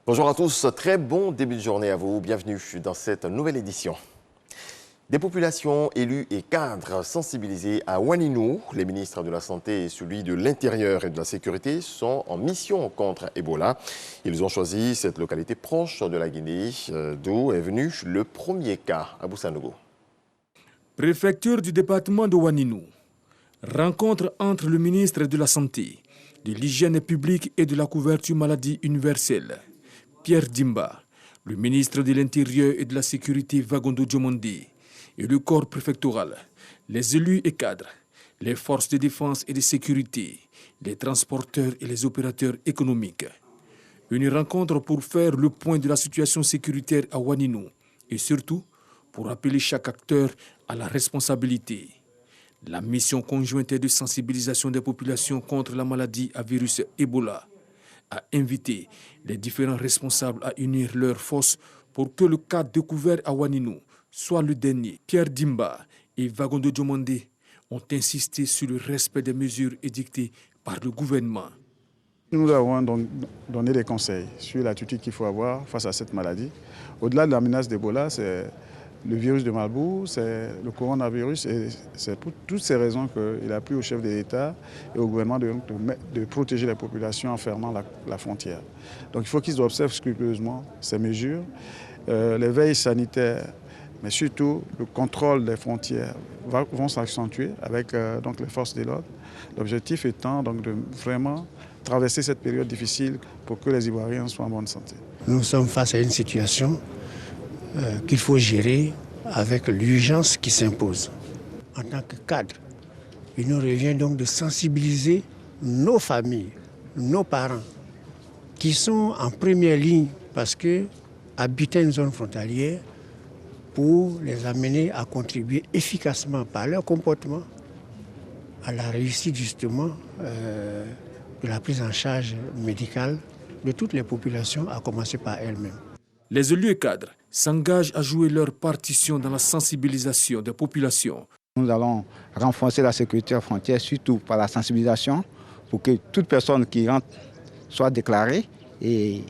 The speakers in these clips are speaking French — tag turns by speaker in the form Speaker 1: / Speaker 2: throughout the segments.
Speaker 1: Bonjour à tous, très bon début de journée à vous. Bienvenue dans cette nouvelle édition. Des populations, élus et cadres sensibilisés à Ouaninou, les ministres de la Santé et celui de l'Intérieur et de la Sécurité sont en mission contre Ebola. Ils ont choisi cette localité proche de la Guinée, d'où est venu le premier cas à Boussanogo.
Speaker 2: Préfecture du département de Ouaninou. Rencontre entre le ministre de la Santé, de l'Hygiène publique et de la couverture maladie universelle, Pierre Dimba, le ministre de l'Intérieur et de la Sécurité, Vagondo Djomondé, et le corps préfectoral, les élus et cadres, les forces de défense et de sécurité, les transporteurs et les opérateurs économiques. Une rencontre pour faire le point de la situation sécuritaire à Ouaninou et surtout pour appeler chaque acteur à la responsabilité. La mission conjointe de sensibilisation des populations contre la maladie à virus Ebola a invité les différents responsables à unir leurs forces pour que le cas découvert à Ouaninou soit le dernier. Pierre Dimba et Vagondo Djomondé ont insisté sur le respect des mesures édictées par le gouvernement.
Speaker 3: Nous avons donc donné des conseils sur l'attitude qu'il faut avoir face à cette maladie. Au-delà de la menace d'Ebola, c'est le virus de Marburg, c'est le coronavirus et c'est pour toutes ces raisons qu'il a plu au chef de l'État et au gouvernement de protéger les populations en fermant la frontière. Donc il faut qu'ils observent scrupuleusement ces mesures, les veilles sanitaires, mais surtout le contrôle des frontières vont s'accentuer avec donc les forces de l'ordre. L'objectif étant donc de vraiment traverser cette période difficile pour que les Ivoiriens soient en bonne santé.
Speaker 4: Nous sommes face à une situation qu'il faut gérer avec l'urgence qui s'impose. En tant que cadre, il nous revient donc de sensibiliser nos familles, nos parents, qui sont en première ligne parce que habiter une zone frontalière pour les amener à contribuer efficacement par leur comportement à la réussite justement de la prise en charge médicale de toutes les populations, à commencer par elles-mêmes.
Speaker 2: Les élus et cadres s'engagent à jouer leur partition dans la sensibilisation des populations.
Speaker 5: Nous allons renforcer la sécurité aux frontières, surtout par la sensibilisation, pour que toute personne qui rentre soit déclarée et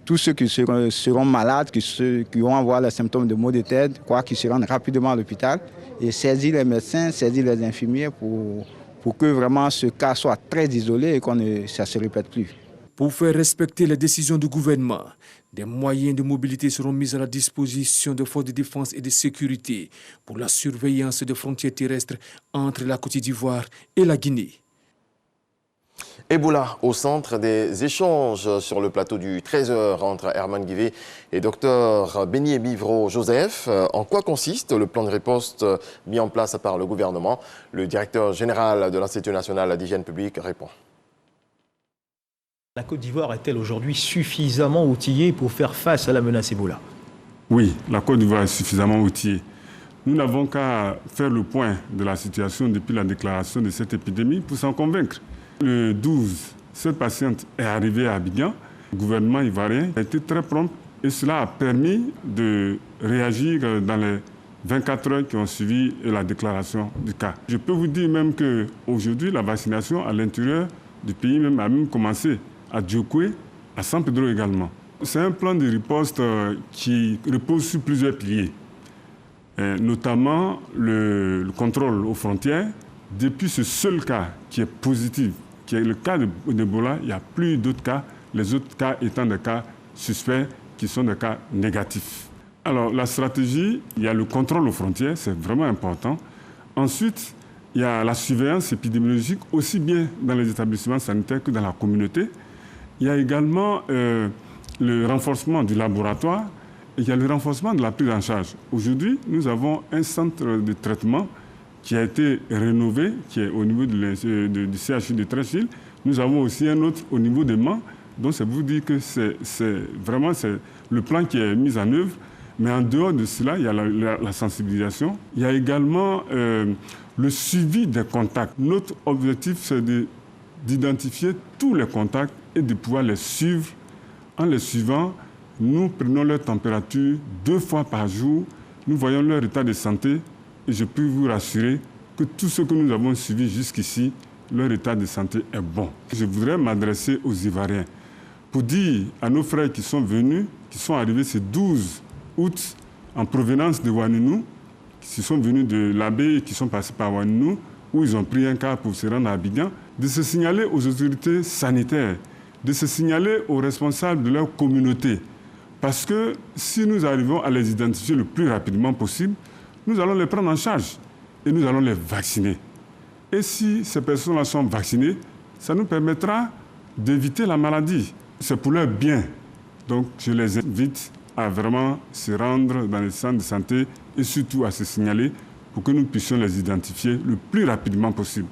Speaker 5: tous ceux qui seront malades, qui vont avoir les symptômes de maux de tête, qu'ils se rendent rapidement à l'hôpital et saisir les médecins, saisir les infirmiers pour que vraiment ce cas soit très isolé et que ça ne se répète plus.
Speaker 2: Pour faire respecter les décisions du gouvernement, des moyens de mobilité seront mis à la disposition des forces de défense et de sécurité pour la surveillance des frontières terrestres entre la Côte d'Ivoire et la Guinée.
Speaker 1: Ebola au centre des échanges sur le plateau du 13h entre Herman Guivet et Dr Béni Mivro Joseph. En quoi consiste le plan de riposte mis en place par le gouvernement? Le directeur général de l'Institut national d'hygiène publique répond.
Speaker 6: La Côte d'Ivoire est-elle aujourd'hui suffisamment outillée pour faire face à la menace Ebola?
Speaker 7: Oui, la Côte d'Ivoire est suffisamment outillée. Nous n'avons qu'à faire le point de la situation depuis la déclaration de cette épidémie pour s'en convaincre. Le 12, cette patiente est arrivée à Abidjan. Le gouvernement ivoirien a été très prompt et cela a permis de réagir dans les 24 heures qui ont suivi la déclaration du cas. Je peux vous dire même qu'aujourd'hui, la vaccination à l'intérieur du pays même a même commencé à Djokwe, à San Pedro également. C'est un plan de riposte qui repose sur plusieurs piliers, notamment le contrôle aux frontières. Depuis ce seul cas qui est positif, qui est le cas d'Ebola, il n'y a plus d'autres cas, les autres cas étant des cas suspects qui sont des cas négatifs. Alors la stratégie, il y a le contrôle aux frontières, c'est vraiment important. Ensuite, il y a la surveillance épidémiologique, aussi bien dans les établissements sanitaires que dans la communauté. Il y a également le renforcement du laboratoire et il y a le renforcement de la prise en charge. Aujourd'hui, nous avons un centre de traitement qui a été rénové, qui est au niveau du CHU de Treichville. Nous avons aussi un autre au niveau des Mans. Donc, c'est vous dire que c'est vraiment le plan qui est mis en œuvre. Mais en dehors de cela, il y a la sensibilisation. Il y a également le suivi des contacts. Notre objectif, c'est d'identifier tous les contacts et de pouvoir les suivre. En les suivant, nous prenons leur température 2 fois par jour. Nous voyons leur état de santé. Et je peux vous rassurer que tout ce que nous avons suivi jusqu'ici, leur état de santé est bon. Je voudrais m'adresser aux Ivoiriens pour dire à nos frères qui sont venus, qui sont arrivés ce 12 août en provenance de Ouaninou, qui sont venus de l'Abbé et qui sont passés par Ouaninou, où ils ont pris un car pour se rendre à Abidjan, de se signaler aux autorités sanitaires, de se signaler aux responsables de leur communauté. Parce que si nous arrivons à les identifier le plus rapidement possible, nous allons les prendre en charge et nous allons les vacciner. Et si ces personnes-là sont vaccinées, ça nous permettra d'éviter la maladie. C'est pour leur bien. Donc je les invite à vraiment se rendre dans les centres de santé et surtout à se signaler pour que nous puissions les identifier le plus rapidement possible.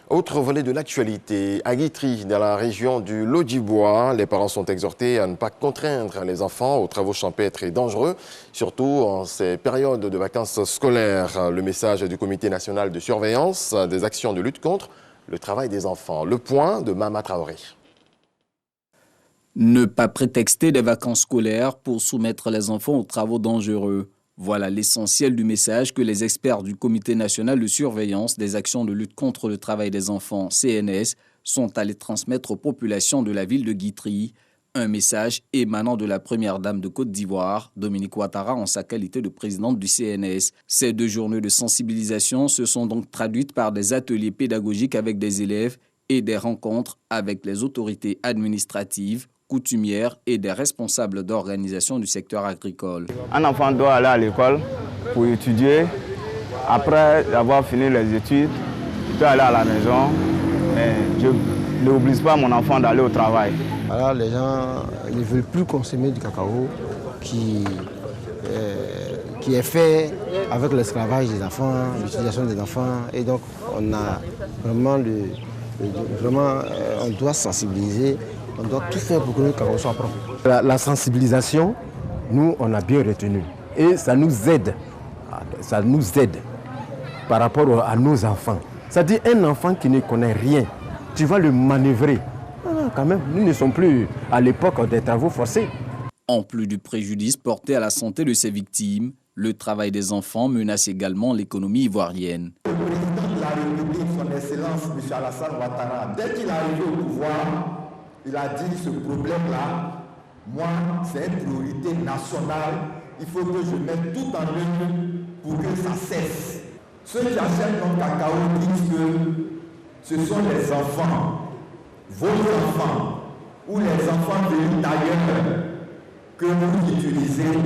Speaker 1: Autre volet de l'actualité, à Guitry, dans la région du Lot-du-Bois, les parents sont exhortés à ne pas contraindre les enfants aux travaux champêtres et dangereux, surtout en ces périodes de vacances scolaires. Le message du Comité national de surveillance des actions de lutte contre le travail des enfants. Le point de Mama Traoré.
Speaker 8: Ne pas prétexter des vacances scolaires pour soumettre les enfants aux travaux dangereux. Voilà l'essentiel du message que les experts du Comité national de surveillance des actions de lutte contre le travail des enfants, CNS, sont allés transmettre aux populations de la ville de Guitry. Un message émanant de la première dame de Côte d'Ivoire, Dominique Ouattara, en sa qualité de présidente du CNS. Ces 2 journées de sensibilisation se sont donc traduites par des ateliers pédagogiques avec des élèves et des rencontres avec les autorités administratives, coutumières et des responsables d'organisation du secteur agricole.
Speaker 9: Un enfant doit aller à l'école pour étudier. Après avoir fini les études, il peut aller à la maison. Mais je n'oblige pas mon enfant d'aller au travail.
Speaker 10: Alors les gens ne veulent plus consommer du cacao qui est fait avec l'esclavage des enfants, l'utilisation des enfants. Et donc on a vraiment, on doit sensibiliser. On doit tout faire pour que le cacao soit propre.
Speaker 11: La sensibilisation, nous, on a bien retenu. Et ça nous aide. Ça nous aide par rapport à nos enfants. C'est-à-dire un enfant qui ne connaît rien, tu vas le manœuvrer. Quand même, nous ne sommes plus à l'époque des travaux forcés.
Speaker 8: En plus du préjudice porté à la santé de ses victimes, le travail des enfants menace également l'économie ivoirienne.
Speaker 12: Le président de la République, son Excellence, M. Alassane Ouattara, dès qu'il est arrivé au pouvoir, il a dit ce problème-là, moi, c'est une priorité nationale. Il faut que je mette tout en œuvre pour que ça cesse. Ceux qui achètent notre cacao disent que ce sont les enfants, vos enfants, ou les enfants venus d'ailleurs, que vous utilisez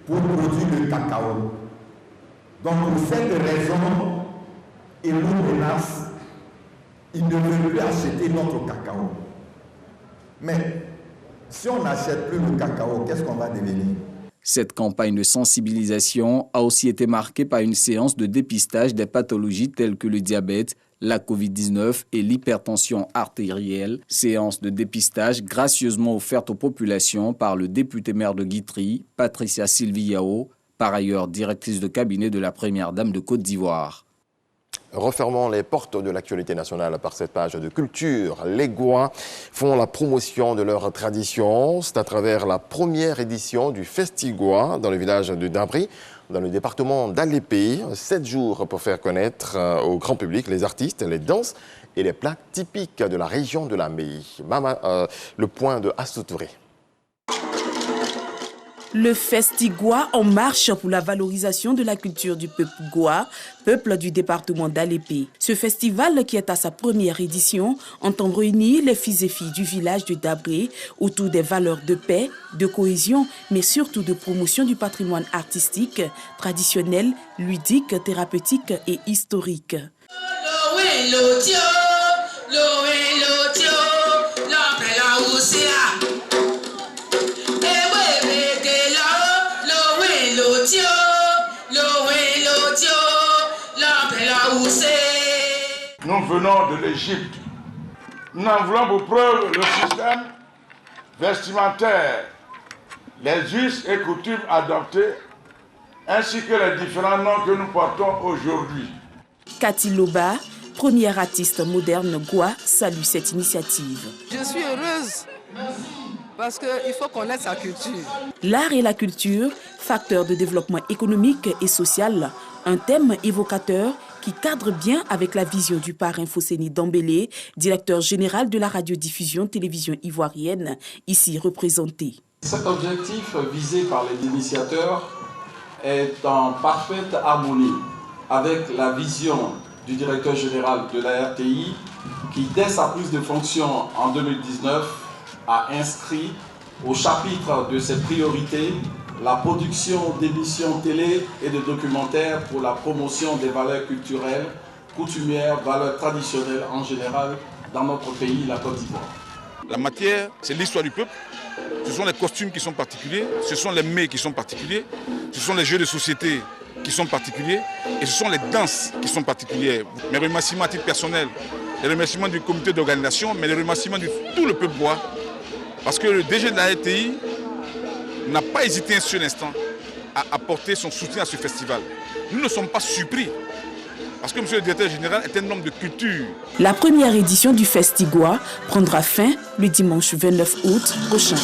Speaker 12: pour produire le cacao. Donc pour cette raison, ils nous menacent. Ils ne veulent plus acheter notre cacao. Mais si on n'achète plus le cacao, qu'est-ce qu'on va devenir?
Speaker 8: Cette campagne de sensibilisation a aussi été marquée par une séance de dépistage des pathologies telles que le diabète, la Covid-19 et l'hypertension artérielle. Séance de dépistage gracieusement offerte aux populations par le député maire de Guitry, Patricia Sylvie Yao, par ailleurs directrice de cabinet de la première dame de Côte d'Ivoire.
Speaker 1: Refermons les portes de l'actualité nationale par cette page de culture. Les Gois font la promotion de leur tradition. C'est à travers la première édition du Festigois dans le village de Dabri, dans le département d'Alépé. 7 jours pour faire connaître au grand public les artistes, les danses et les plats typiques de la région de la Méi. Le point de Astou Touré.
Speaker 13: Le Festigois en marche pour la valorisation de la culture du peuple goa, peuple du département d'Alépé. Ce festival, qui est à sa première édition, entend réunir les fils et filles du village de Dabré autour des valeurs de paix, de cohésion, mais surtout de promotion du patrimoine artistique, traditionnel, ludique, thérapeutique et historique.
Speaker 14: Nous venons de l'Égypte. Nous en voulons pour preuve le système vestimentaire, les us et coutumes adoptés, ainsi que les différents noms que nous portons aujourd'hui.
Speaker 13: Cathy Loba, première artiste moderne goa, salue cette initiative.
Speaker 15: Je suis heureuse Parce qu'il faut connaître sa culture.
Speaker 13: L'art et la culture, facteurs de développement économique et social, un thème évocateur qui cadre bien avec la vision du parrain Fosséni Dambélé, directeur général de la radiodiffusion télévision ivoirienne, ici représenté.
Speaker 16: Cet objectif visé par les initiateurs est en parfaite harmonie avec la vision du directeur général de la RTI qui, dès sa prise de fonction en 2019, a inscrit au chapitre de ses priorités la production d'émissions télé et de documentaires pour la promotion des valeurs culturelles, coutumières, valeurs traditionnelles en général dans notre pays, la Côte d'Ivoire.
Speaker 17: La matière, c'est l'histoire du peuple. Ce sont les costumes qui sont particuliers, ce sont les mets qui sont particuliers, ce sont les jeux de société qui sont particuliers et ce sont les danses qui sont particulières. Mes remerciements à titre personnel, les remerciements du comité d'organisation, mais les remerciements de tout le peuple bois. Parce que le DG de la RTI n'a pas hésité un seul instant à apporter son soutien à ce festival. Nous ne sommes pas surpris, parce que M. le directeur général est un homme de culture.
Speaker 13: La première édition du Festigua prendra fin le dimanche 29 août prochain.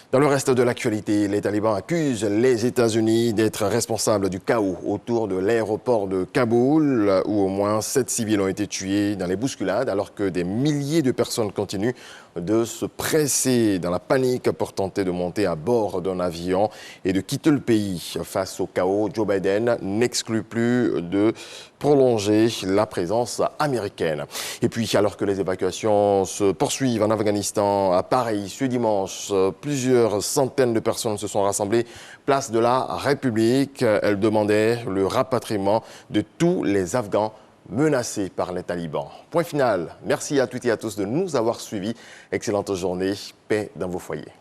Speaker 1: Dans le reste de l'actualité, les talibans accusent les États-Unis d'être responsables du chaos autour de l'aéroport de Kaboul, où au moins 7 civils ont été tués dans les bousculades, alors que des milliers de personnes continuent de se presser dans la panique pour tenter de monter à bord d'un avion et de quitter le pays. Face au chaos, Joe Biden n'exclut plus de prolonger la présence américaine. Et puis, alors que les évacuations se poursuivent en Afghanistan, à Paris, ce dimanche, plusieurs centaines de personnes se sont rassemblées place de la République. Elles demandaient le rapatriement de tous les Afghans menacés par les talibans. Point final. Merci à toutes et à tous de nous avoir suivis. Excellente journée. Paix dans vos foyers.